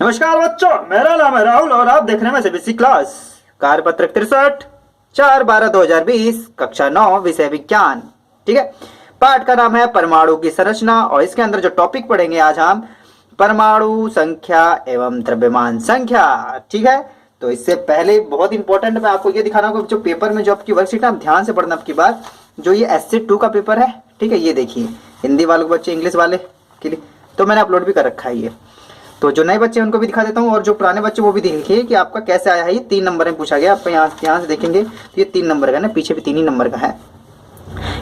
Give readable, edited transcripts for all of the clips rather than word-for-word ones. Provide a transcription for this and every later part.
नमस्कार बच्चों, मेरा नाम है राहुल और आप देख रहे हैं सीबीएसई क्लास कार्यपत्रक 63 4/12/2020 कक्षा 9 विषय विज्ञान। ठीक है, पाठ का नाम है परमाणु की संरचना और इसके अंदर जो टॉपिक पढ़ेंगे आज हम परमाणु संख्या एवं द्रव्यमान संख्या। ठीक है, तो इससे पहले बहुत इंपॉर्टेंट मैं आपको ये दिखाना जो पेपर में जो आपकी वर्कशीट है आप ध्यान से पढ़ना आपकी बात। जो ये एससी 2 का पेपर है, ठीक है, ये देखिए हिंदी वालों को बच्चे, इंग्लिश वाले के लिए तो मैंने अपलोड भी कर रखा है ये। तो जो नए बच्चे उनको भी दिखा देता हूँ और जो पुराने बच्चे वो भी देखिए कि आपका कैसे आया है। ये 3 नंबर में पूछा गया, आप यहाँ से देखेंगे तो ये 3 नंबर का ना, पीछे भी 3 ही नंबर का है।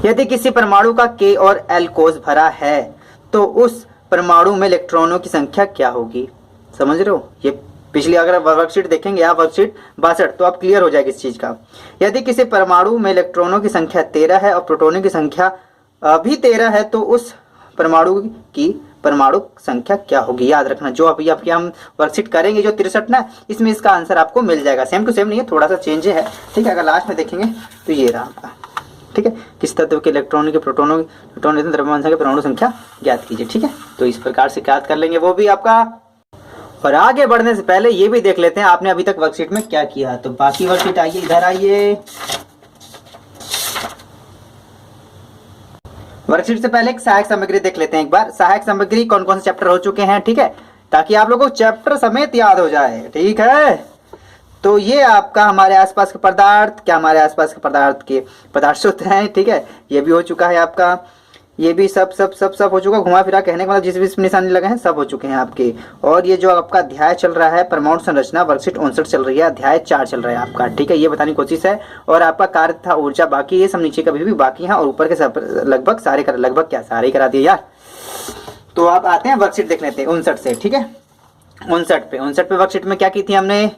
यदि किसी परमाणु का K और L कोष भरा है तो उस परमाणु में इलेक्ट्रॉनों की संख्या क्या होगी। समझ रहे हो, ये पिछली अगर वर्कशीट देखेंगे आप, वर्कशीट 62, तो आप क्लियर हो जाएगी इस चीज का। यदि किसी परमाणु में इलेक्ट्रॉनों की संख्या 13 है और प्रोटॉनों की संख्या भी 13 है तो उस परमाणु की परमाणु संख्या क्या होगी। याद रखना, जो अभी आपकी हम वर्कशीट करेंगे जो 63 ना, इसमें इसका आंसर आपको मिल जाएगा। सेम टू सेम नहीं है, थोड़ा सा चेंज है। ठीक है, अगर लास्ट में देखेंगे तो ये रहा आपका। ठीक है, किस तत्व के इलेक्ट्रॉन के प्रोटोन द्रव्यमान संख्या परमाणु संख्या ज्ञात कीजिए। ठीक है, तो इस प्रकार से ज्ञात कर लेंगे वो भी आपका। और आगे बढ़ने से पहले ये भी देख लेते हैं आपने अभी तक वर्कशीट में क्या किया। तो बाकी वर्कशीट आइए, इधर आइए। वर्कशीट से पहले एक सहायक सामग्री देख लेते हैं एक बार। सहायक सामग्री कौन कौन से चैप्टर हो चुके हैं, ठीक है, ताकि आप लोगों को चैप्टर समेत याद हो जाए। ठीक है, तो ये आपका हमारे आसपास के पदार्थ, क्या हमारे आसपास के पदार्थ के पदार्थ होते हैं। ठीक है, ये भी हो चुका है आपका, ये भी सब सब सब सब हो चुका। घुमा फिरा कहने का मतलब जिस भी निशानी लगे हैं सब हो चुके हैं आपके। और ये जो आपका अध्याय चल रहा है परमाणु संरचना, वर्कशीट 59 चल रही है, अध्याय 4 चल रहा है आपका। ठीक है, ये बताने की कोशिश है। और आपका कार्य तथा ऊर्जा बाकी, ये सब नीचे का भी बाकी है और ऊपर के सब लगभग सारे लगभग क्या सारे ही करा दिए यार। तो आप आते हैं वर्कशीट देख लेते हैं 59 से। ठीक है, 59 पे वर्कशीट में क्या की थी हमने,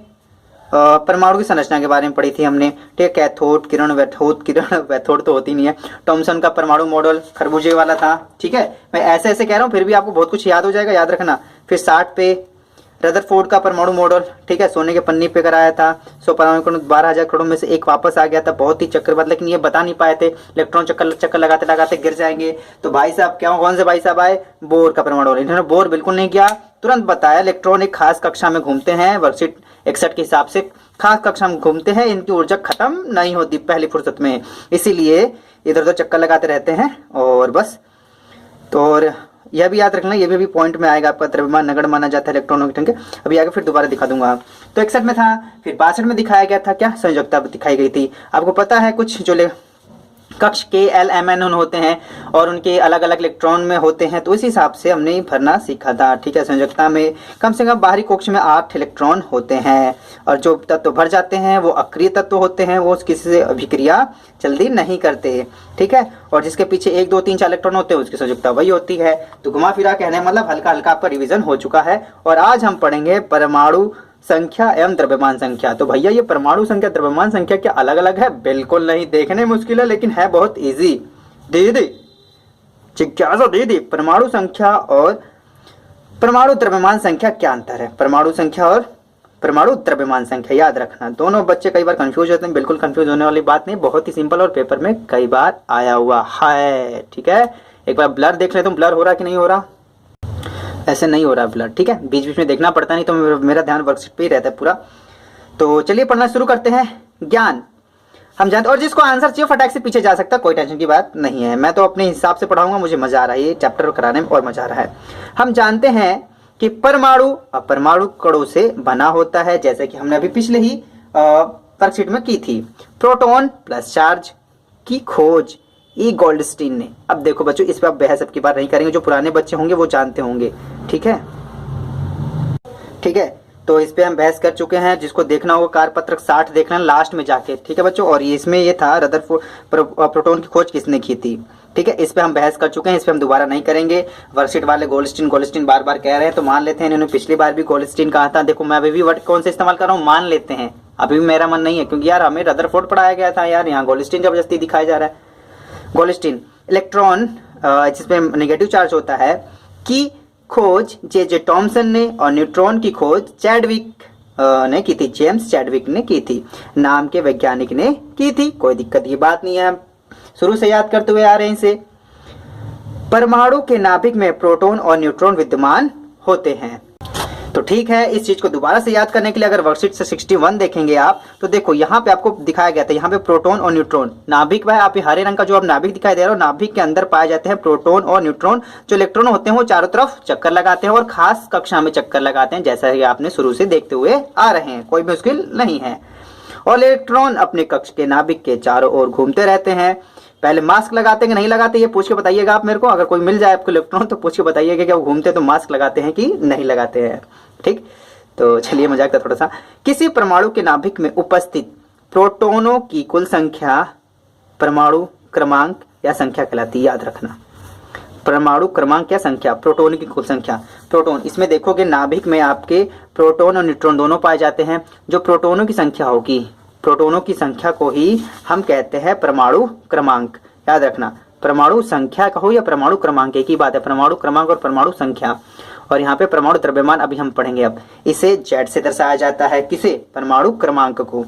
परमाणु की संरचना के बारे में पढ़ी थी हमने। ठीक है, कैथोड किरण, वैथोड तो होती नहीं है। थॉमसन का परमाणु मॉडल खरबूजे वाला था। ठीक है, मैं ऐसे ऐसे कह रहा हूँ फिर भी आपको बहुत कुछ याद हो जाएगा, याद रखना। फिर 60 पे रदरफोर्ड का परमाणु मॉडल, ठीक है, सोने के पन्नी पे कराया था। 100 परमाणु 12,000 करोड़ में से एक वापस आ गया था, बहुत ही चक्रवात, लेकिन ये बता नहीं पाए थे। इलेक्ट्रॉन चक्कर लगाते लगाते गिर जाएंगे। तो भाई साहब क्या, कौन से भाई साहब आए, बोर का परमाणु। इन्होंने बोर बिल्कुल नहीं किया, तुरंत बताया इलेक्ट्रॉन एक खास कक्षा में घूमते हैं, वर्कशीट 61 के हिसाब से खास कक्षा में घूमते हैं, इनकी ऊर्जा खत्म नहीं होती पहली फुर्सत में, इसीलिए इधर उधर चक्कर लगाते रहते हैं और बस। तो और यह भी याद रखना, ये भी पॉइंट में आएगा आपका। द्रव्यमान नगण्य माना जाता है इलेक्ट्रॉनों की संख्या, अभी आगे फिर दोबारा दिखा दूंगा। तो 61 में था, फिर 62 में दिखाया गया था क्या, संयोजकता दिखाई गई थी। आपको पता है कुछ जो कक्ष के L M N होते हैं और उनके अलग अलग इलेक्ट्रॉन में होते हैं, तो इस हिसाब से हमने भरना सीखा था। ठीक है, संयोजकता में कम से कम बाहरी कक्ष में 8 इलेक्ट्रॉन होते हैं और जो तत्व भर जाते हैं वो अक्रिय तत्व होते हैं, वो किसी से अभिक्रिया जल्दी नहीं करते। ठीक है, और जिसके पीछे 1 2 3 4 इलेक्ट्रॉन होते हैं उसकी संयोजकता वही होती है। तो घुमा फिरा कहने मतलब हल्का हल्का आपका रिविजन हो चुका है। और आज हम पढ़ेंगे परमाणु संख्या एवं द्रव्यमान संख्या। तो भैया ये परमाणु संख्या द्रव्यमान संख्या क्या अलग अलग है? बिल्कुल नहीं, देखने मुश्किल है लेकिन है बहुत इजी। दीदी जिज्ञासा दीदी, परमाणु संख्या और परमाणु द्रव्यमान संख्या क्या अंतर है? परमाणु संख्या और परमाणु द्रव्यमान संख्या याद रखना। दोनों बच्चे कई बार कंफ्यूज होते हैं, बिल्कुल कंफ्यूज होने वाली बात नहीं, बहुत ही सिंपल और पेपर में कई बार आया हुआ है। ठीक है, एक बार ब्लर देख लेते, ब्लर हो रहा कि नहीं हो रहा, ऐसे नहीं हो रहा ब्लर। ठीक है, बीच बीच में देखना पड़ता, नहीं तो मेरा ध्यान वर्कशीट पे ही रहता है पूरा। तो चलिए पढ़ना शुरू करते हैं। ज्ञान हम जानते, और जिसको आंसर चाहिए फटाक से पीछे जा सकता, कोई टेंशन की बात नहीं है। मैं तो अपने हिसाब से पढ़ाऊंगा, मुझे मजा आ रहा है, ये चैप्टर कराने में और मजा आ रहा है। हम जानते हैं कि परमाणु अपरमाणु कणों से बना होता है, जैसे कि हमने अभी पिछले ही वर्कशीट में की थी। प्रोटॉन प्लस चार्ज की खोज ई गोल्डस्टीन ने। अब देखो बच्चों, इस पर आप बहस की बात नहीं करेंगे, जो पुराने बच्चे होंगे वो जानते होंगे। ठीक है, ठीक है, तो इस पे हम बहस कर चुके हैं। जिसको देखना होगा कार्यपत्रक 60 देखना लास्ट में जाके। ठीक है बच्चों, और इसमें ये था रदरफोर्ड प्रोटॉन की खोज किसने की थी। ठीक है, इस पे हम बहस कर चुके हैं, इस पे हम दोबारा नहीं करेंगे। वर्कशीट वाले गोल्डस्टीन बार बार कह रहे हैं तो मान लेते हैं, इन्होंने पिछली बार भी गोल्डस्टीन कहा था। देखो मैं अभी भी वर्ड कौन से इस्तेमाल कर रहा हूँ, मान लेते हैं। अभी भी मेरा मन नहीं है, क्योंकि यार हमें रदरफोर्ड पढ़ाया गया था यार, यहाँ गोल्डस्टीन जबरदस्ती दिखाया जा रहा है। गोल्डस्टीन इलेक्ट्रॉन जिसमें नेगेटिव चार्ज होता है की खोज जे टॉमसन ने, और न्यूट्रॉन की खोज चैडविक ने की थी, जेम्स चैडविक ने की थी, नाम के वैज्ञानिक ने की थी। कोई दिक्कत की बात नहीं है, हम शुरू से याद करते हुए आ रहे हैं इसे। परमाणु के नाभिक में प्रोटॉन और न्यूट्रॉन विद्यमान होते हैं। तो ठीक है, इस चीज को दोबारा से याद करने के लिए अगर वर्कशीट से 61 देखेंगे आप, तो देखो यहाँ पे आपको दिखाया गया था, यहाँ पे प्रोटॉन और न्यूट्रॉन नाभिक में, आप हरे रंग का जो आप नाभिक दिखाई दे रहा हो, नाभिक के अंदर पाए जाते हैं प्रोटॉन और न्यूट्रॉन। जो इलेक्ट्रॉन होते हैं वो चारों तरफ चक्कर लगाते हैं और खास कक्षा में चक्कर लगाते हैं, जैसा कि आपने शुरू से देखते हुए आ रहे हैं, कोई मुश्किल नहीं है। और इलेक्ट्रॉन अपने कक्ष के नाभिक के चारों ओर घूमते रहते हैं। पहले मास्क लगाते हैं कि नहीं लगाते, ये पूछ के बताइएगा आप मेरे को। अगर कोई मिल जाए आपको इलेक्ट्रॉन तो पूछ के बताइएगा कि वो घूमते तो मास्क लगाते हैं कि नहीं लगाते हैं। ठीक, तो चलिए मजाक था थोड़ा सा। किसी परमाणु के नाभिक में उपस्थित प्रोटॉनों की कुल संख्या परमाणु क्रमांक या संख्या कहलाती है, याद रखना। परमाणु क्रमांक या संख्या, प्रोटॉन की कुल संख्या। प्रोटॉन, इसमें देखोगे नाभिक में आपके प्रोटॉन और न्यूट्रॉन दोनों पाए जाते हैं। जो प्रोटॉनों की संख्या होगी, प्रोटॉनों की संख्या को ही हम कहते हैं परमाणु क्रमांक, याद रखना। परमाणु संख्या कहो या परमाणु क्रमांक, एक ही बात है, परमाणु क्रमांक और परमाणु संख्या। और यहाँ पे परमाणु द्रव्यमान अभी हम पढ़ेंगे। अब इसे जेड से दर्शाया जाता है, किसे? परमाणु क्रमांक को।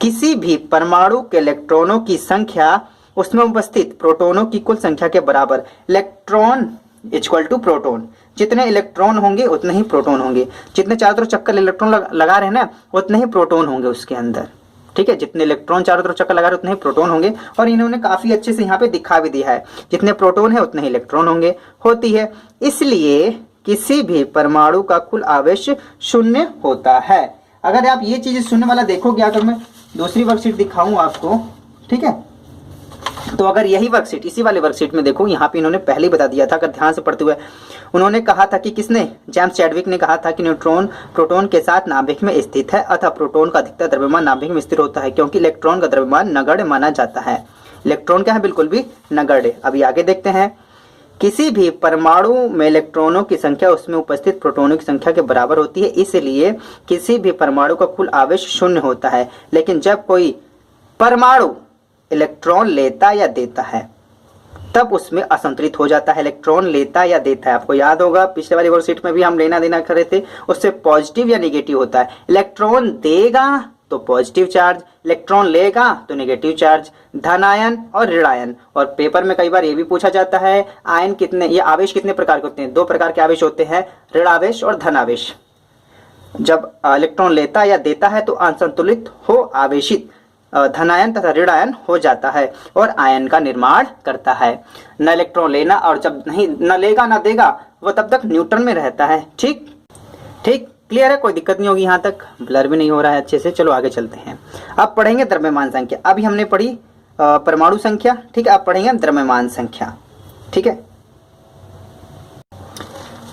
किसी भी परमाणु के इलेक्ट्रॉनों की संख्या उसमें उपस्थित प्रोटॉनों की कुल संख्या के बराबर। इलेक्ट्रॉन इक्वल टू प्रोटॉन, जितने इलेक्ट्रॉन होंगे उतने ही प्रोटॉन होंगे। जितने चारों तरफ चक्कर इलेक्ट्रॉन लगा रहे हैं ना, उतने ही प्रोटॉन होंगे उसके अंदर। ठीक है, जितने इलेक्ट्रॉन चारों तरफ चक्कर लगा रहे उतने ही प्रोटॉन होंगे। और इन्होंने काफी अच्छे से यहाँ पे दिखा भी दिया है, जितने प्रोटॉन है उतने ही इलेक्ट्रॉन होंगे होती है। इसलिए किसी भी परमाणु का कुल आवेश शून्य होता है। अगर आप ये चीज शून्य वाला देखोगे, अगर मैं दूसरी वर्कशीट दिखाऊं आपको, ठीक है, तो अगर यही वर्कशीट, इसी वाले वर्कशीट में देखो, यहाँ पे इन्होंने पहले ही बता दिया था, अगर ध्यान से पढ़ते हुए, उन्होंने कहा था कि किसने, जेम्स चैडविक ने कहा था कि न्यूट्रॉन प्रोटॉन के साथ नाभिक में स्थित है, अतः प्रोटॉन का अधिकतर द्रव्यमान नाभिक में स्थिर होता है, क्योंकि इलेक्ट्रॉन का द्रव्यमान नगण्य माना जाता है। इलेक्ट्रॉन क्या है? बिल्कुल भी नगण्य। अभी आगे देखते हैं। किसी भी परमाणु में इलेक्ट्रॉनों की संख्या उसमें उपस्थित प्रोटॉनों की संख्या के बराबर होती है, इसलिए किसी भी परमाणु का कुल आवेश शून्य होता है। लेकिन जब कोई परमाणु इलेक्ट्रॉन लेता या देता है तब उसमें असंतुलित हो जाता है। इलेक्ट्रॉन लेता या देता है, आपको याद होगा पिछले वाली वर्कशीट में भी हम लेना देना कर रहे थे, उससे पॉजिटिव या नेगेटिव होता है। इलेक्ट्रॉन देगा तो पॉजिटिव चार्ज, इलेक्ट्रॉन लेगा तो नेगेटिव चार्ज, धनायन और ऋणायन। और पेपर में कई बार ये भी पूछा जाता है, आयन कितने, ये आवेश कितने प्रकार के होते हैं? 2 प्रकार के आवेश होते हैं, ऋणावेश और धनावेश। जब इलेक्ट्रॉन लेता या देता है तो असंतुलित हो आवेशित धनायन तथा ऋणायन हो जाता है और आयन का निर्माण करता है। न इलेक्ट्रॉन लेना, और जब नहीं न लेगा न देगा, वो तब तक न्यूट्रन में रहता है। ठीक ठीक, क्लियर है? कोई दिक्कत नहीं होगी, यहाँ तक ब्लर भी नहीं हो रहा है अच्छे से। चलो आगे चलते हैं। अब पढ़ेंगे द्रव्यमान संख्या। अभी हमने पढ़ी परमाणु संख्या, ठीक है, अब पढ़ेंगे द्रव्यमान संख्या। ठीक है,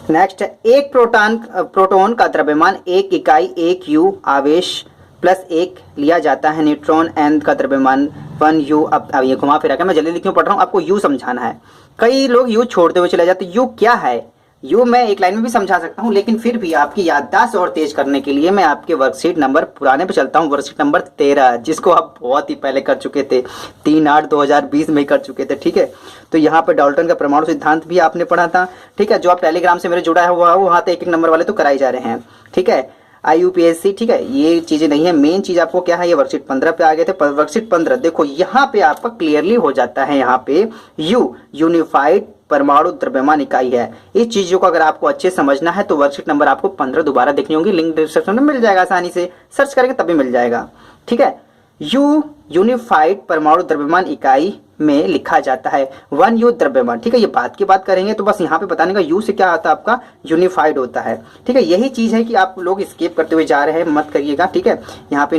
नेक्स्ट है, एक प्रोटॉन का द्रव्यमान 1 इकाई 1 U आवेश प्लस 1 लिया जाता है। न्यूट्रॉन n का द्रव्यमान 1 U। अब ये घुमा फिरा के मैं जल्दी क्यों पढ़ रहा हूँ, आपको U समझाना है। कई लोग U छोड़ते हुए चले जाते। U क्या है? U मैं एक लाइन में भी समझा सकता हूँ, लेकिन फिर भी आपकी याददाश्त और तेज करने के लिए मैं आपके वर्कशीट नंबर पुराने पे चलता हूँ, वर्कशीट नंबर 13, जिसको आप बहुत ही पहले कर चुके थे, 3/8/2020 में कर चुके थे। ठीक है, तो यहाँ पे डाल्टन का परमाणु सिद्धांत भी आपने पढ़ा था। ठीक है, जो आप टेलीग्राम से मेरे जुड़ा हुआ है वहाँ तो 1-1 नंबर वाले तो कराए जा रहे हैं। ठीक है, IUPAC, ठीक है, ये चीजें नहीं है। मेन चीज आपको क्या है, ये वर्कशीट 15 पे आ गए थे। वर्कशीट 15 देखो, यहाँ पे आपका क्लियरली हो जाता है, यहाँ पे U यूनिफाइड परमाणु द्रव्यमान इकाई है। इस चीजों को अगर आपको अच्छे समझना है तो वर्कशीट नंबर आपको 15 दोबारा देखनी होगी, लिंक डिस्क्रिप्शन में मिल जाएगा, आसानी से सर्च करेंगे तभी मिल जाएगा। ठीक है, U यूनिफाइड परमाणु द्रव्यमान इकाई में लिखा जाता है 1 U द्रव्यमान। ठीक है, ये बात की बात करेंगे तो बस यहाँ पे बताने का U से क्या आता है, आपका यूनिफाइड होता है। ठीक है, यही चीज है कि आप लोग स्किप करते हुए जा रहे हैं, मत करिएगा। ठीक है, यहाँ पे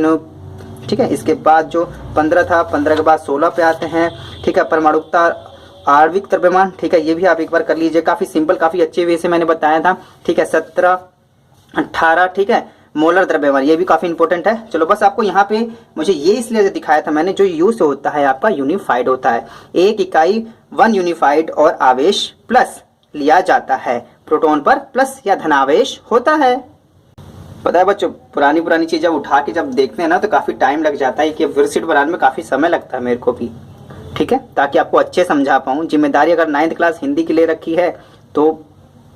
ठीक है, इसके बाद जो 15 था, 15 के बाद 16 पे आते हैं। ठीक है, परमाणुकता आणविक द्रव्यमान, ठीक है, ये भी आप एक बार कर लीजिए, काफी सिंपल, काफी अच्छे वे से मैंने बताया था। ठीक है, 17, 18, ठीक है, मोलर द्रव्यमान, ये भी काफी इंपॉर्टेंट है। चलो बस आपको यहाँ पे मुझे ये इसलिए दिखाया था मैंने, जो U से होता है आपका यूनिफाइड होता है। 1 इकाई 1 यूनिफाइड और आवेश प्लस लिया जाता है, प्रोटॉन पर प्लस या धनावेश होता है। पता है बच्चों, पुरानी चीजें उठा के जब देखते हैं ना तो काफी टाइम लग जाता है, कि वर्कशीट बनाने में काफी समय लगता है मेरे को भी। ठीक है, ताकि आपको अच्छे समझा पाऊँ। जिम्मेदारी अगर 9th क्लास हिंदी की ले रखी है तो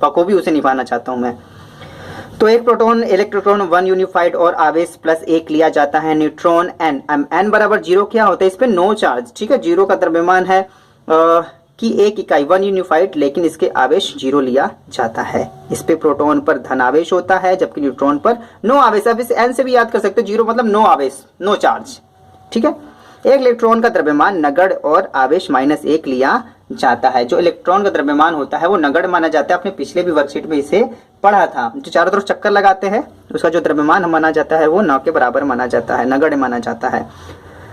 बखूबी उसे निभाना चाहता हूँ मैं। तो एक प्रोटॉन इलेक्ट्रोन 1 यूनिफाइड और आवेश प्लस 1 लिया जाता है। न्यूट्रॉन n बराबर 0 क्या होता है, इस पे नो चार्ज। ठीक है, 0 का द्रव्यमान है, कि एक इकाई 1 यूनिफाइड, लेकिन इसके आवेश 0 लिया जाता है। इस पे प्रोटॉन पर धन आवेश होता है जबकि न्यूट्रॉन पर नो आवेश। अब इस n से भी याद कर सकते हो, 0 मतलब नो आवेश, नो चार्ज। ठीक है, एक इलेक्ट्रॉन का द्रव्यमान नगण्य और आवेश -1 लिया जाता है। जो इलेक्ट्रॉन का द्रव्यमान होता है वो नगण्य माना जाता है। आपने पिछले भी वर्कशीट में इसे पढ़ा था। जो चारों तरफ चक्कर लगाते हैं उसका जो द्रव्यमान माना जाता है वो न के बराबर माना जाता है, नगण्य माना जाता है।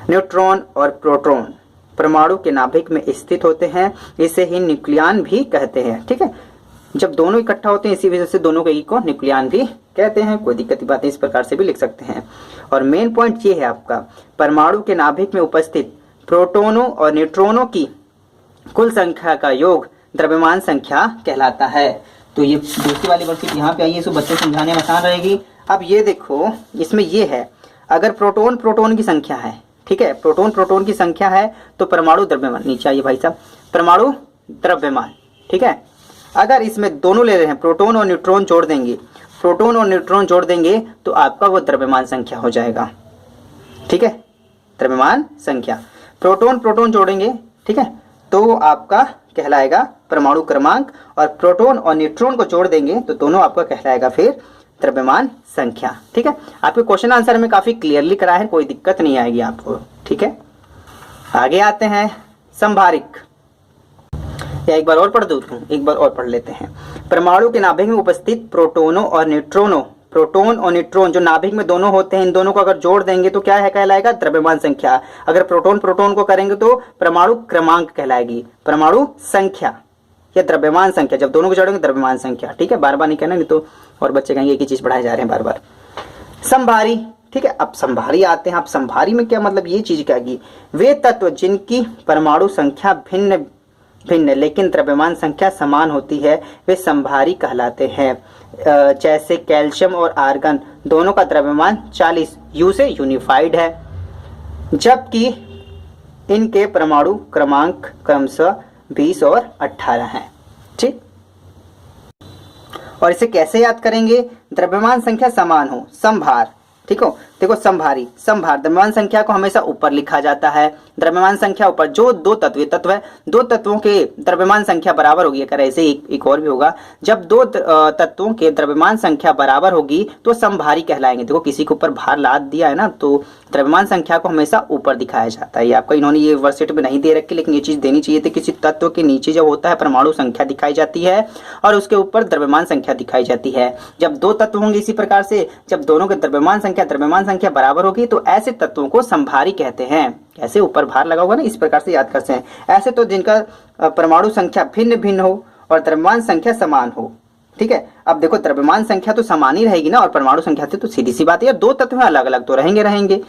न्यूट्रॉन और प्रोटॉन परमाणु के नाभिक में स्थित होते हैं, इसे ही न्यूक्लियन भी कहते हैं। ठीक है, जब दोनों इकट्ठा होते हैं इसी वजह से दोनों के एक को न्यूक्लियन भी कहते हैं। कोई दिक्कत की बात नहीं, इस प्रकार से भी लिख सकते हैं। और मेन पॉइंट ये है आपका, परमाणु के नाभिक में उपस्थित प्रोटॉनों और न्यूट्रॉनों की कुल संख्या का योग द्रव्यमान संख्या कहलाता है। तो ये दूसरी वाली वर्कशीट यहाँ पे आई है, इसको बच्चों को समझाने में आसान रहेगी। अब ये देखो, इसमें ये है, अगर प्रोटॉन प्रोटॉन की संख्या है, ठीक है, प्रोटॉन प्रोटॉन की संख्या है तो परमाणु द्रव्यमान, नीचे आइए भाई साहब, परमाणु द्रव्यमान। ठीक है, अगर इसमें दोनों ले रहे हैं, प्रोटॉन और न्यूट्रॉन जोड़ देंगे, प्रोटॉन और न्यूट्रॉन जोड़ देंगे तो आपका वो द्रव्यमान संख्या हो जाएगा। ठीक है, द्रव्यमान संख्या, प्रोटॉन प्रोटॉन जोड़ेंगे, ठीक है, तो आपका कहलाएगा परमाणु क्रमांक, और प्रोटॉन और न्यूट्रॉन को जोड़ देंगे तो दोनों आपका कहलाएगा फिर द्रव्यमान संख्या। ठीक है, आपके क्वेश्चन आंसर में काफी क्लियरली करा है, कोई दिक्कत नहीं आएगी आपको। ठीक है, आगे आते हैं संभारिक, या एक बार और पढ़ दूं, एक बार और पढ़ लेते हैं। परमाणु के नाभिक में उपस्थित प्रोटोनों और न्यूट्रॉनों, प्रोटॉन और न्यूट्रॉन जो नाभिक में दोनों होते हैं, इन दोनों को अगर जोड़ देंगे तो क्या है कहलाएगा, द्रव्यमान संख्या। अगर प्रोटॉन प्रोटॉन को करेंगे तो परमाणु क्रमांक कहलाएगी, परमाणु संख्या या द्रव्यमान संख्या। जब दोनों को जोड़ेंगे द्रव्यमान संख्या। ठीक है, बार बार नहीं कहना, नहीं तो और बच्चे कहेंगे एक ही चीज पढ़ाए जा रहे हैं बार बार। संभारी, ठीक है, अब संभारी आते हैं। अब संभारी में क्या मतलब, ये चीज क्या की, वे तत्व जिनकी परमाणु संख्या भिन्न भिन्न लेकिन द्रव्यमान संख्या समान होती है वे संभारी कहलाते हैं। जैसे कैल्शियम और आर्गन दोनों का द्रव्यमान 40 U से यूनिफाइड है, जबकि इनके परमाणु क्रमांक क्रमशः 20 और 18 हैं। ठीक, और इसे कैसे याद करेंगे, द्रव्यमान संख्या समान हो, संभार। ठीक हो, देखो संभारी, संभार द्रव्यमान संख्या को हमेशा ऊपर लिखा जाता है, द्रव्यमान संख्या ऊपर। जो दो तत्व है, दो तत्वों के द्रव्यमान संख्या बराबर होगी, अगर ऐसे एक और भी होगा, जब दो तत्वों के द्रव्यमान संख्या बराबर होगी तो संभारी कहलाएंगे। देखो किसी के ऊपर भार लाद दिया है ना, तो द्रव्यमान संख्या को हमेशा ऊपर दिखाया जाता है। ये आपको इन्होंने ये वर्कशीट में नहीं दे रखी, लेकिन ये चीज देनी चाहिए थी। किसी तत्व के नीचे जब होता है परमाणु संख्या दिखाई जाती है और उसके ऊपर द्रव्यमान संख्या दिखाई जाती है। जब दो तत्व होंगे इसी प्रकार से, जब दोनों के द्रव्यमान संख्या बराबर होगी तो ऐसे तत्वों को संभारी कहते हैं। कैसे, ऊपर भार लगा होगा ना, इस प्रकार से याद करते हैं। ऐसे तो जिनका परमाणु संख्या भिन्न भिन्न हो और द्रव्यमान संख्या समान हो। ठीक है, अब देखो द्रव्यमान संख्या तो समान ही रहेगी ना, और परमाणु संख्या से तो सीधी सी बात है, दो तत्व हैं अलग अलग तो रहेंगे।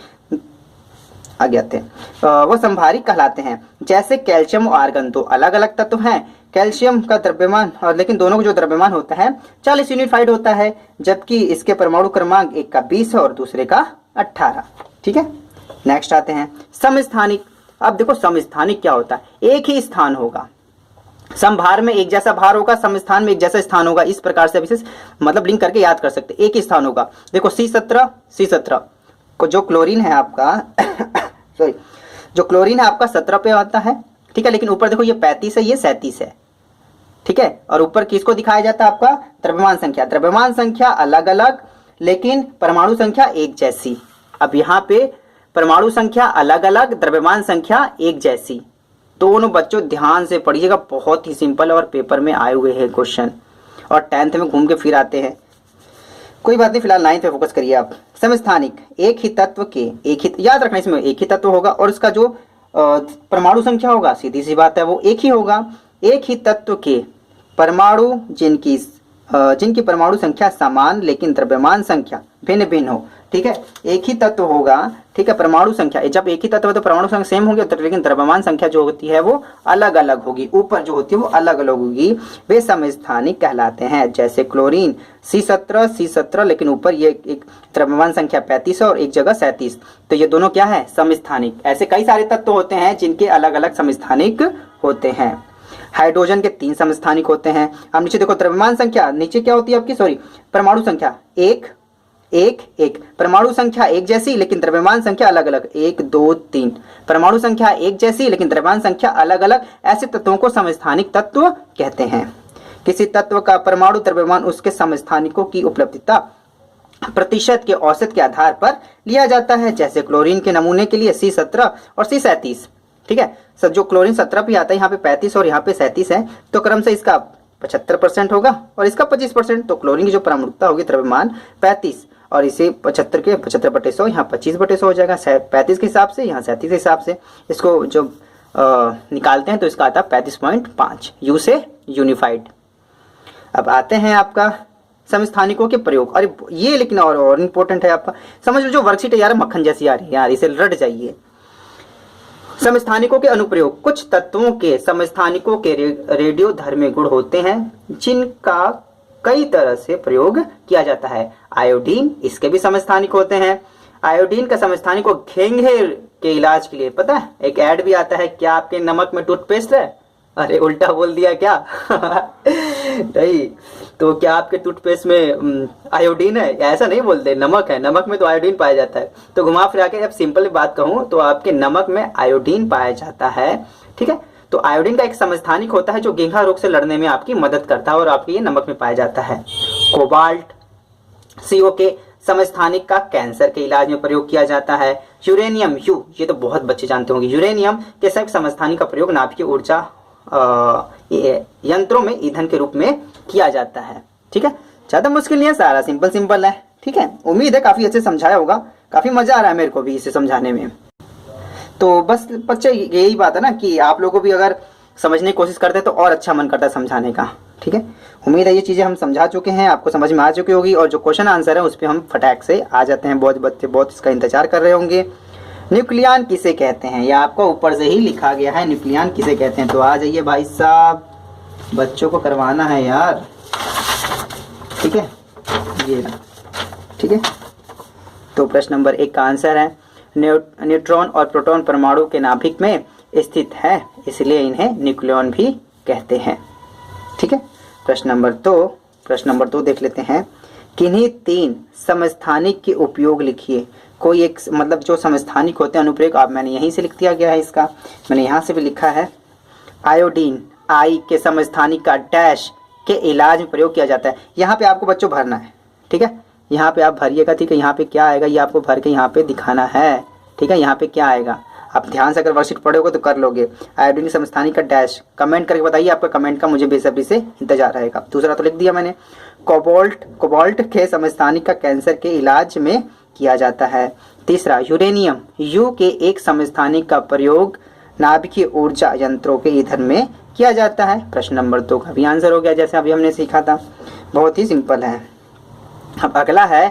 आगे आते हैं, वो संभारी कहलाते हैं। जैसे कैल्शियम और आर्गन दो अलग अलग तत्व हैं, कैल्शियम का द्रव्यमान और लेकिन दोनों का जो द्रव्यमान होता है 40 यूनिफाइड होता है, जबकि इसके परमाणु क्रमांक एक का 20 है और दूसरे का 18। ठीक है, नेक्स्ट आते हैं समस्थानिक। अब देखो समस्थानिक क्या होता है, एक ही स्थान होगा, समभार में एक जैसा भार होगा, समस्थान में एक जैसा स्थान होगा। इस प्रकार से विशेष मतलब लिंक करके याद कर सकते, एक ही स्थान होगा। देखो C17 को जो क्लोरीन है आपका सॉरी, जो क्लोरीन है आपका 17 पे आता है। ठीक है, लेकिन ऊपर देखो ये 35 है, ये 37 है। ठीक है, और ऊपर किसको दिखाया जाता है, आपका द्रव्यमान संख्या। द्रव्यमान संख्या अलग अलग लेकिन परमाणु संख्या एक जैसी। अब यहाँ पे परमाणु संख्या अलग अलग, द्रव्यमान संख्या एक जैसी। दोनों बच्चों ध्यान से पढ़िएगा, बहुत ही सिंपल और पेपर में आए हुए हैं क्वेश्चन, और 10th में घूम के फिर आते हैं। कोई बात नहीं, फिलहाल 9th पे फोकस करिए आप। समस्थानिक, एक ही तत्व के याद रखना, इसमें एक ही तत्व होगा और उसका जो परमाणु संख्या होगा सीधी सी बात है वो एक ही होगा। एक ही तत्व के परमाणु जिनकी परमाणु संख्या समान लेकिन द्रव्यमान संख्या भिन्न भिन्न हो। ठीक है, एक ही तत्व होगा, ठीक है, परमाणु संख्या जब एक ही तत्व है तो परमाणु संख्या सेम होगी, लेकिन द्रव्यमान संख्या जो होती है वो अलग अलग होगी, ऊपर जो होती है वो अलग अलग होगी, वे समस्थानिक कहलाते हैं। जैसे क्लोरीन C17 लेकिन ऊपर ये एक द्रव्यमान संख्या 35 है और एक जगह 37, तो ये दोनों क्या है, समस्थानिक। ऐसे कई सारे तत्व होते हैं जिनके अलग अलग समस्थानिक होते हैं। हाइड्रोजन के 3 समस्थानिक होते हैं। अब नीचे देखो द्रव्यमान संख्या, नीचे क्या होती है आपकी, सॉरी, परमाणु संख्या एक एक, परमाणु संख्या एक जैसी लेकिन द्रव्यमान संख्या अलग अलग, 1 2 3, परमाणु संख्या एक जैसी लेकिन द्रव्यमान संख्या अलग अलग, ऐसे तत्वों को समस्थानिक तत्व कहते हैं। किसी तत्व का परमाणु द्रव्यमान उसके समस्थानिकों की उपलब्धता प्रतिशत के औसत के आधार पर लिया जाता है। जैसे क्लोरीन के नमूने के लिए C17 और C37, ठीक है। सर जो क्लोरीन 17 पे आता है, यहाँ पे 35 और यहाँ पे 37 है, तो क्रमशः इसका 75% होगा और इसका 25%। तो क्लोरीन की जो परमाणुता होगी द्रव्यमान 35 और इसे 75 के 75/100, यहाँ 25/100 हो जाएगा 35 के हिसाब से, यहाँ 37 के हिसाब से। इसको जब निकालते हैं तो इसका आता है 35.5, यू से यूनिफाइड। अब आते हैं आपका समस्थानिकों के प्रयोग। अरे ये लेकिन और इंपॉर्टेंट है आपका, समझ लो जो वर्कशीट है यार मक्खन जैसी आ रही है यार, इसे रट जाइए। समस्थानिकों के अनुप्रयोग। कुछ तत्वों के समस्थानिकों के रेडियोधर्मी गुण होते हैं जिनका कई तरह से प्रयोग किया जाता है। आयोडीन, इसके भी समस्थानिक होते हैं। आयोडीन का समस्थानिक को घेंघे के इलाज के लिए, पता है एक ऐड भी आता है, क्या आपके नमक में टूथपेस्ट है? अरे उल्टा बोल दिया क्या? नहीं, तो क्या आपके टूथपेस्ट में आयोडीन है? ऐसा नहीं बोलते, नमक है, नमक में तो आयोडीन पाया जाता है। तो घुमा फिरा के अब सिंपल बात कहूं तो आपके नमक में आयोडीन पाया जाता है, ठीक है। तो आयोडीन का एक समस्थानिक होता है जो घेंघा रोग से लड़ने में आपकी मदद करता है और आपके ये नमक में पाया जाता है। कोबाल्ट, CO के समस्थानिक का कैंसर के इलाज में प्रयोग किया जाता है। यूरेनियम, ये तो बहुत बच्चे जानते होंगे, यूरेनियम के संयुक्त समस्थानिक का प्रयोग नाभिकीय ऊर्जा यंत्रों में ईंधन के रूप में किया जाता है, ठीक है। ज्यादा मुश्किल नहीं है, सारा सिंपल है, ठीक है। उम्मीद है काफी अच्छे समझाया होगा, काफी मजा आ रहा है मेरे को भी इसे समझाने में। तो बस बच्चे यही बात है ना कि आप लोगों को भी अगर समझने की कोशिश करते हैं तो और अच्छा मन करता है समझाने का, ठीक है। उम्मीद है ये चीजें हम समझा चुके हैं, आपको समझ में आ चुकी होगी और जो क्वेश्चन आंसर है उस पर हम फटाक से आ जाते हैं। बहुत बच्चे बहुत इसका इंतजार कर रहे होंगे। न्यूक्लियन किसे कहते हैं? यह आपको ऊपर से ही लिखा गया है, न्यूक्लियन किसे कहते हैं। तो आ जाइए भाई साहब, बच्चों को करवाना है यार, ठीक है। ये ठीक है, तो प्रश्न नंबर 1 का आंसर है न्यूट्रॉन और प्रोटॉन परमाणु के नाभिक में स्थित है, इसलिए इन्हें न्यूक्लियन भी कहते हैं, ठीक है। प्रश्न नंबर 2 देख लेते हैं। किन्हीं 3 समस्थानिक के उपयोग लिखिए। कोई एक मतलब जो समस्थानिक होते हैं अनुप्रयोग, आप मैंने यहीं से लिख दिया गया है, इसका मैंने यहाँ से भी लिखा है। आयोडीन, आई के समस्थानिक का डैश के इलाज में प्रयोग किया जाता है। यहाँ पे आपको बच्चों भरना है, ठीक है। यहाँ पे आप भरिएगा, ठीक है। यहाँ पे क्या आएगा ये आपको भर के यहाँ पे दिखाना है, ठीक है। यहाँ पे क्या आएगा आप ध्यान से अगर वर्कशीट पढ़ोगे तो कर लोगे। आयोडीन समस्थानिक का डैश, कमेंट करके बताइए, आपका कमेंट का मुझे बेसब्री से इंतजार रहेगा। दूसरा तो लिख दिया मैंने। कोबाल्ट के समस्थानिक का कैंसर के इलाज में किया जाता है। तीसरा यूरेनियम, यू के एक समस्थानिक का प्रयोग नाभिकीय ऊर्जा यंत्रों के ईंधन में किया जाता है। प्रश्न नंबर 2 का भी आंसर हो गया, जैसे अभी हमने सीखा था, बहुत ही सिंपल है। अब अगला है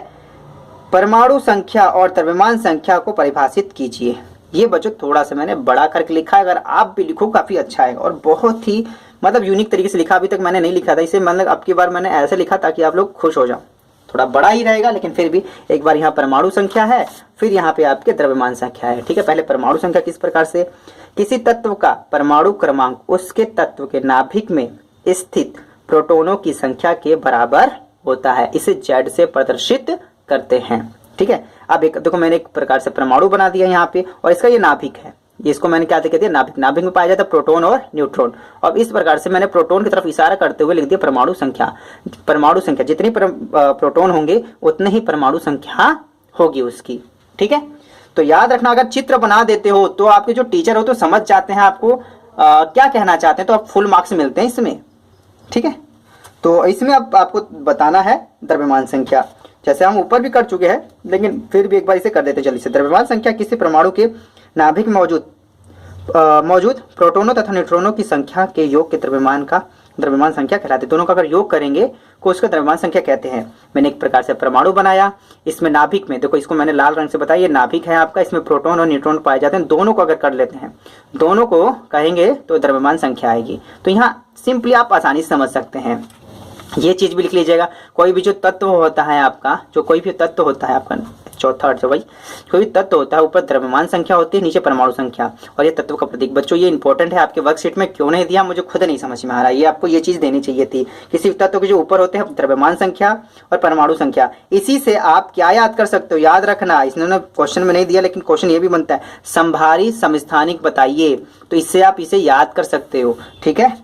परमाणु संख्या और द्रव्यमान संख्या को परिभाषित कीजिए। ये बच्चों थोड़ा सा मैंने बड़ा करके लिखा है, अगर आप भी लिखो काफी अच्छा है और बहुत ही मतलब यूनिक तरीके से लिखा। अभी तक मैंने नहीं लिखा था इसे, मतलब अब की बार मैंने ऐसे लिखा ताकि आप लोग खुश हो जाओ। थोड़ा बड़ा ही रहेगा लेकिन फिर भी एक बार यहाँ परमाणु संख्या है, फिर यहाँ पे आपके द्रव्यमान संख्या है, ठीक है। पहले परमाणु संख्या किस प्रकार से, किसी तत्व का परमाणु क्रमांक उसके तत्व के नाभिक में स्थित प्रोटॉनों की संख्या के बराबर होता है, इसे Z से प्रदर्शित करते हैं, ठीक है। अब एक देखो मैंने एक प्रकार से परमाणु बना दिया यहाँ पे और इसका ये नाभिक है, इसको मैंने क्या कहते हैं नाभिक। नाभिक में पाया जाता है प्रोटॉन और न्यूट्रॉन, और इस प्रकार से मैंने प्रोटॉन की तरफ इशारा करते हुए लिख दिया परमाणु संख्या। परमाणु संख्या जितनी प्रोटॉन होंगे उतने ही परमाणु संख्या होगी उसकी, ठीक है। तो याद रखना, अगर चित्र बना देते हो तो आपके जो टीचर हो तो समझ जाते हैं आपको क्या कहना चाहते हैं, तो आप फुल मार्क्स मिलते हैं इसमें, ठीक है। तो इसमें अब आपको बताना है द्रव्यमान संख्या, जैसे हम ऊपर भी कर चुके हैं लेकिन फिर भी एक बार इसे कर देते जल्दी से। द्रव्यमान संख्या किसी परमाणु के नाभिक में मौजूद प्रोटॉनों तथा न्यूट्रॉनों की संख्या के योग के द्रव्यमान संख्या कहलाती है। दोनों का अगर योग करेंगे को उसका द्रव्यमान संख्या कहते हैं। मैंने एक प्रकार से परमाणु बनाया, इसमें नाभिक में देखो, इसको मैंने लाल रंग से बताया, ये नाभिक है आपका, इसमें प्रोटॉन और न्यूट्रॉन पाए जाते हैं। दोनों को अगर कर लेते हैं, दोनों को कहेंगे तो द्रव्यमान संख्या आएगी। तो यहाँ सिंपली आप आसानी से समझ सकते हैं, ये चीज भी लिख लीजिएगा। कोई भी जो तत्व होता है आपका, जो कोई भी तत्व होता है आपका, चौथा अर्थ भाई, कोई तत्व होता है, ऊपर द्रव्यमान संख्या होती है, नीचे परमाणु संख्या और ये तत्व का प्रतीक। बच्चों ये इंपॉर्टेंट है, आपके वर्कशीट में क्यों नहीं दिया मुझे खुद नहीं समझ में आ रहा है। ये आपको ये चीज देनी चाहिए थी। किसी तत्व के जो ऊपर होते हैं द्रव्यमान संख्या और परमाणु संख्या। इसी से आप क्या याद कर सकते हो, याद रखना, इसने क्वेश्चन में नहीं दिया लेकिन क्वेश्चन ये भी बनता है, संभारी समस्थानिक बताइए, तो इससे आप इसे याद कर सकते हो। ठीक है,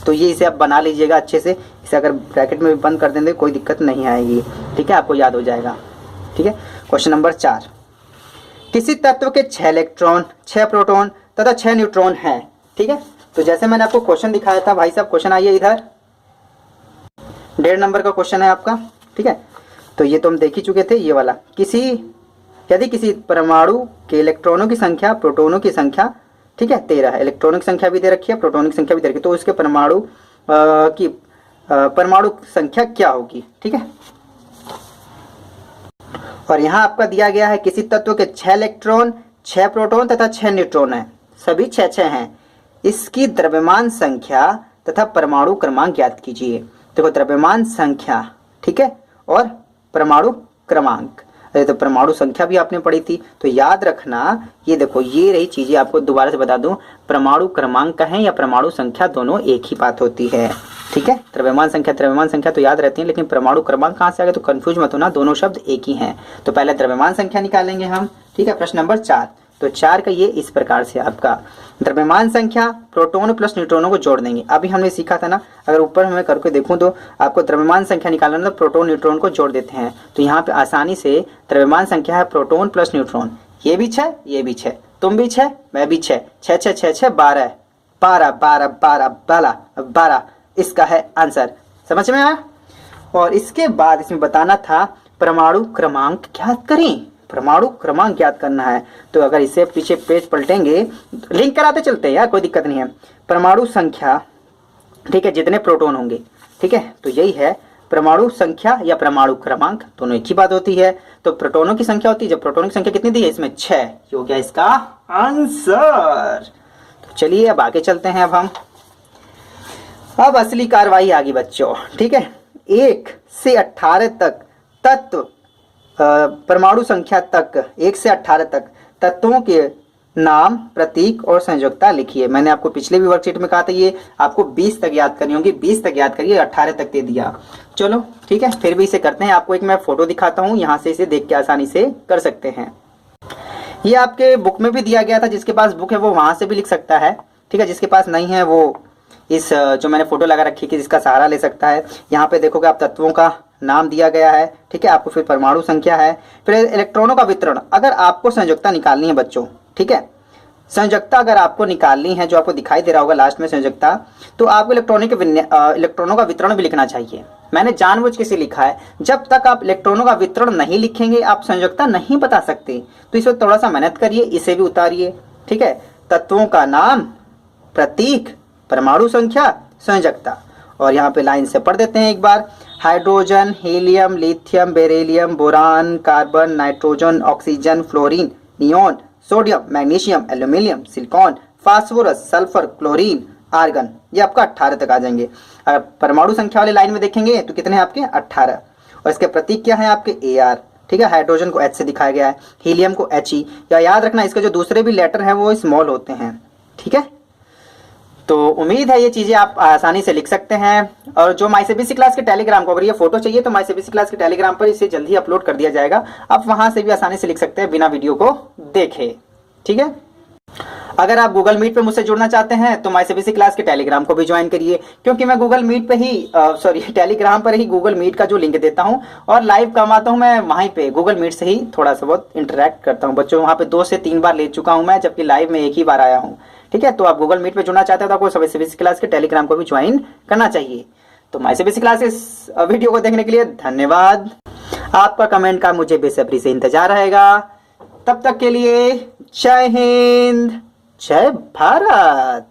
तो ये इसे आप बना लीजिएगा अच्छे से। इसे अगर ब्रैकेट में भी बंद कर देंगे कोई दिक्कत नहीं आएगी। ठीक है, आपको याद हो जाएगा। ठीक है, क्वेश्चन नंबर 4, किसी तत्व के 6 इलेक्ट्रॉन, 6 प्रोटॉन तथा 6 न्यूट्रॉन हैं। ठीक है, तो जैसे मैंने आपको क्वेश्चन दिखाया था भाई साहब, क्वेश्चन आइए इधर, 1.5 नंबर का क्वेश्चन है आपका। ठीक है, तो ये तो हम देख ही चुके थे, ये वाला, यदि किसी परमाणु के इलेक्ट्रॉनों की संख्या प्रोटोनों की संख्या, ठीक है, 13 है, इलेक्ट्रॉनों की संख्या भी दे रखी है, प्रोटोनों की संख्या भी दे रखी है, तो उसके परमाणु संख्या क्या होगी। ठीक है, और यहाँ आपका दिया गया है किसी तत्व के 6 इलेक्ट्रॉन, 6 प्रोटॉन तथा 6 न्यूट्रॉन है, सभी 6 हैं। इसकी द्रव्यमान संख्या तथा परमाणु क्रमांक ज्ञात कीजिए। देखो द्रव्यमान संख्या, ठीक है, और परमाणु क्रमांक, अरे तो परमाणु संख्या भी आपने पढ़ी थी, तो याद रखना, ये देखो ये रही चीजें। आपको दोबारा से बता दूं, परमाणु क्रमांक कहें या परमाणु संख्या, दोनों एक ही बात होती है। ठीक है, द्रव्यमान संख्या तो याद रहती है, लेकिन परमाणु क्रमांक कहाँ से आ गया, तो कंफ्यूज मत होना, दोनों शब्द एक ही हैं। तो पहले द्रव्यमान संख्या निकालेंगे हम। ठीक है, प्रश्न नंबर 4, तो 4 का ये इस प्रकार से आपका द्रव्यमान संख्या प्रोटॉन प्लस न्यूट्रॉनों को जोड़ देंगे। अभी हमने सीखा था ना, अगर ऊपर मैं करके देखूं तो आपको द्रव्यमान संख्या निकालना, तो प्रोटॉन न्यूट्रॉन को जोड़ देते हैं। तो यहाँ पे आसानी से द्रव्यमान संख्या है प्रोटॉन प्लस न्यूट्रॉन, ये भी 6, ये भी 6, तुम भी 6, मैं भी 6, 6 6 6 6 12 12 12 12 12 12, इसका है आंसर। समझ में आया। और इसके बाद इसमें बताना था परमाणु क्रमांक ज्ञात करें, परमाणु क्रमांक ज्ञात करना है। तो अगर इसे पीछे पेज पलटेंगे, लिंक कराते चलते हैं यार, कोई दिक्कत नहीं है। परमाणु संख्या, ठीक है, जितने प्रोटॉन होंगे, ठीक है, तो यही है परमाणु संख्या या परमाणु क्रमांक, दोनों एक ही बात होती है। तो प्रोटॉनों की संख्या होती है, जब प्रोटॉनों की संख्या कितनी दी है इसमें 6, ये हो गया इसका आंसर। तो चलिए अब आगे चलते हैं। अब असली कार्रवाई आ गई बच्चों। ठीक है, 1 से 18 तक तत्व, परमाणु संख्या तक 1 से 18 तक तत्वों के नाम, प्रतीक और संयोजकता लिखिए। मैंने आपको पिछले भी वर्कशीट में कहा था ये आपको 20 तक याद करनी होगी, 20 तक याद करिए, 18 तक दे दिया। चलो ठीक है, फिर भी इसे करते हैं। आपको एक मैं फोटो दिखाता हूँ, यहाँ से इसे देख के आसानी से कर सकते हैं। ये आपके बुक में भी दिया गया था, जिसके पास बुक है वो वहां से भी लिख सकता है। ठीक है, जिसके पास नहीं है वो इस जो मैंने फोटो लगा रखी है जिसका सहारा ले सकता है। यहाँ पे देखोगे आप तत्वों का नाम दिया गया है। ठीक है, आपको फिर परमाणु संख्या है, फिर इलेक्ट्रॉनों का वितरण। अगर आपको संयोजकता निकालनी है बच्चों, ठीक है, संयोजकता अगर आपको निकालनी है, जो आपको दिखाई दे रहा होगा लास्ट में संयोजकता, तो आपको इलेक्ट्रॉनों का वितरण भी लिखना चाहिए। मैंने जानबूझ के इसे लिखा है, जब तक आप इलेक्ट्रॉनों का वितरण नहीं लिखेंगे आप संयोजकता नहीं बता सकते। तो इसमें थोड़ा सा मेहनत करिए, इसे भी उतारिए। ठीक है, तत्वों का नाम, प्रतीक, परमाणु संख्या, संयोजकता। और यहाँ पे लाइन से पढ़ देते हैं एक बार। Hydrogen, helium, lithium, beryllium, boron, carbon, nitrogen, oxygen, fluorine, neon, sodium, magnesium, aluminium, silicon, phosphorus, sulphur, chlorine, argon. ये आपका 18 तक आ जाएंगे। अगर परमाणु संख्या वाले लाइन में देखेंगे तो कितने हैं आपके 18। और इसके प्रतीक क्या है आपके AR। ठीक है, हाइड्रोजन को H से दिखाया गया है, हीलियम को HE। या याद रखना इसके जो दूसरे भी लेटर हैं वो स्मॉल होते हैं। ठीक है, तो उम्मीद है ये चीजें आप आसानी से लिख सकते हैं। और जो MyCBSE क्लास के टेलीग्राम को अगर ये फोटो चाहिए तो MyCBSE क्लास के टेलीग्राम पर इसे जल्दी अपलोड कर दिया जाएगा। आप वहां से भी आसानी से लिख सकते हैं बिना वीडियो को देखे। ठीक है, अगर आप गूगल मीट पे मुझसे जुड़ना चाहते हैं तो MyCBSE क्लास के टेलीग्राम को भी ज्वाइन करिए, क्योंकि मैं गूगल मीट पे ही टेलीग्राम पर ही गूगल मीट का जो लिंक देता हूं और लाइव कमाता हूं मैं वहीं पे गूगल मीट से ही थोड़ा सा बहुत इंटरेक्ट करता हूं बच्चों। वहां पे 2 से 3 बार ले चुका हूं मैं, जबकि लाइव में एक ही बार आया हूं। ठीक है, तो आप गूगल मीट पे जुड़ना चाहते हो तो आपको MyCBSE क्लास के टेलीग्राम को भी ज्वाइन करना चाहिए। तो MyCBSE क्लास इस वीडियो को देखने के लिए धन्यवाद। आपका कमेंट का मुझे बेसब्री से इंतजार रहेगा। तब तक के लिए जय हिंद, जय भारत।